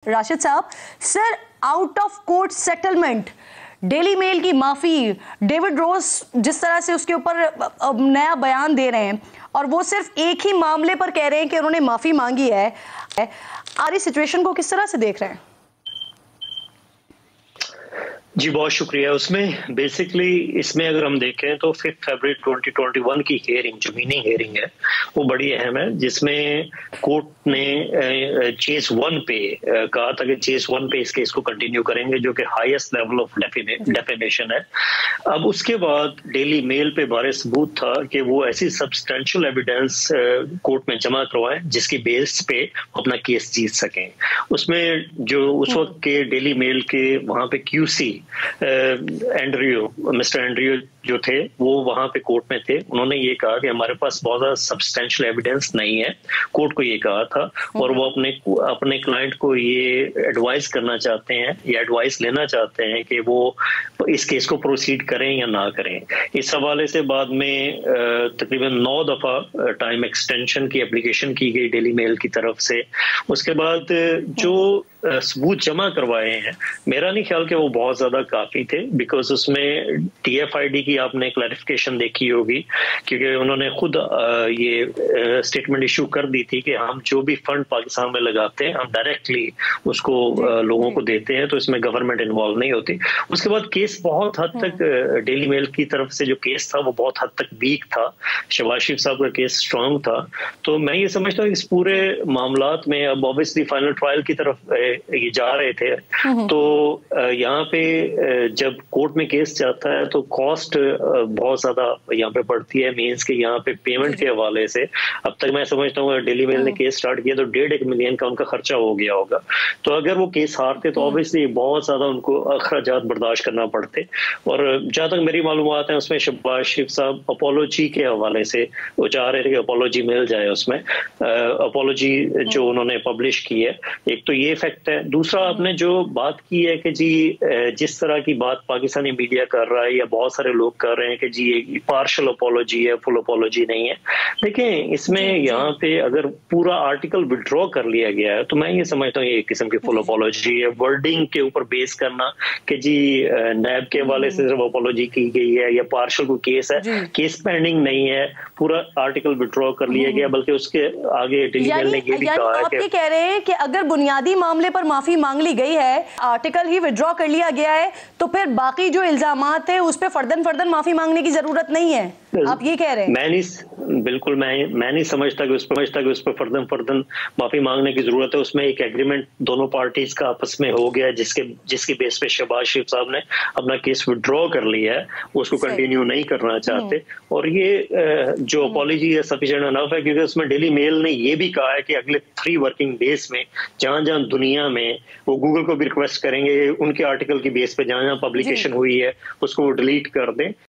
Rashid sahab, sir out of court settlement, Daily Mail की माफी, David Rose जिस तरह से उसके ऊपर नया बयान दे रहे हैं और वो सिर्फ एक ही मामले पर कह रहे हैं कि उन्होंने माफी मांगी है। सारी सिचुएशन को किस तरह से देख रहे हैं? जी बहुत शुक्रिया। उसमें बेसिकली इसमें अगर हम देखें तो 5 फरवरी 2021 की हियरिंग जो मीनिंग हियरिंग है वो बड़ी अहम है, जिसमें कोर्ट ने चेस 1 पे कहा था कि चेस 1 पे इस केस को कंटिन्यू करेंगे, जो कि हाईएस्ट लेवल ऑफ डेफेमेशन है। अब उसके बाद डेली मेल पे बारे सबूत था कि वो ऐसी सब्सटेंशियल एविडेंस कोर्ट में जमा करवाएं जिसकी बेस पे अपना केस जीत सकें। उसमें जो उस वक्त के डेली मेल के वहां पे क्यूसी मिस्टर एंड्रियो जो थे वो वहां पे कोर्ट में थे। उन्होंने ये कहा कि हमारे पास बहुत ज्यादा सब्सटेंशियल एविडेंस नहीं है, कोर्ट को ये कहा था, और वो अपने क्लाइंट को ये एडवाइस करना चाहते हैं या एडवाइस लेना चाहते हैं कि वो इस केस को प्रोसीड करें या ना करें। इस हवाले से बाद में तकरीबन 9 दफा टाइम एक्सटेंशन की एप्लीकेशन की गई डेली मेल की तरफ से। उसके बाद जो सबूत जमा करवाए हैं, मेरा नहीं ख्याल कि वो बहुत ज्यादा काफी थे, बिकॉज उसमें TFID की आपने क्लैरिफिकेशन देखी होगी, क्योंकि उन्होंने खुद ये स्टेटमेंट इशू कर दी थी कि हम जो भी फंड पाकिस्तान में लगाते हैं हम डायरेक्टली उसको लोगों को देते हैं, तो इसमें गवर्नमेंट इन्वॉल्व नहीं होती। उसके बाद केस बहुत हद तक डेली मेल की तरफ से जो केस था वो बहुत हद तक वीक था। शहबाज शरीफ साहब का केस स्ट्रांग था। तो मैं ये समझता हूँ इस पूरे मामलात में अब ऑब्वियसली फाइनल ट्रायल की तरफ ये जा रहे थे, तो यहाँ पे जब कोर्ट में केस जाता है तो कॉस्ट बहुत ज्यादा यहाँ पे पड़ती है। मींस कि यहाँ पे पेमेंट के हवाले से अब तक मैं समझता हूँ डेली मेल ने केस स्टार्ट किया तो 1.5 मिलियन का उनका खर्चा हो गया होगा। तो अगर वो केस हारते तो ऑब्वियसली बहुत ज्यादा उनको अखराजात बर्दाश्त करना पड़ते। और जहां तक मेरी मालूमात है उसमें शहबाज शरीफ साहब अपोलॉजी के हवाले से वो चाह रहे थे कि अपोलॉजी मिल जाए। उसमें अपोलॉजी जो उन्होंने पब्लिश की है, एक तो ये फैक्ट है। दूसरा आपने जो बात की है कि जी जिस तरह की बात पाकिस्तानी मीडिया कर रहा है या बहुत सारे लोग कर रहे हैं कि जी ये पार्शल अपोलॉजी है, फुल अपोलॉजी नहीं है। लेकिन इसमें यहाँ पे अगर पूरा आर्टिकल विड्रॉ कर लिया गया है तो मैं ये समझता हूँ ये एक किस्म की फुल अपोलॉजी है। वर्डिंग के ऊपर बेस करना कि जी नैब के हवाले से सिर्फ अपोलॉजी की गई है या पार्शल को केस है, केस पेंडिंग नहीं है, पूरा आर्टिकल विड्रॉ कर लिया गया। बल्कि उसके आगे डेली मेल ने ये भी कहा है आप ये कह रहे हैं कि अगर बुनियादी मामले पर माफी मांग ली गई है, आर्टिकल ही विड्रॉ कर लिया गया है, तो फिर बाकी जो इल्जामात है उस पर फर्दन माफी मांगने की जरूरत नहीं है, आप ये कह रहे हैं? मैं नहीं समझता कि उस पर फर्दन माफी मांगने की जरूरत है। उसमें एक एग्रीमेंट दोनों पार्टीज का आपस में हो गया जिसके बेस पे शहबाज शरीफ साहब ने अपना केस विड्रॉ कर लिया है, उसको कंटिन्यू नहीं करना चाहते। और ये जो अपॉलॉजी है सफिशिएंट अनफ है, क्योंकि उसमें डेली मेल ने ये भी कहा है कि अगले 3 वर्किंग डेज में जहां दुनिया में वो गूगल को भी रिक्वेस्ट करेंगे उनके आर्टिकल की बेस पे जहां पब्लिकेशन हुई है उसको वो डिलीट कर दें।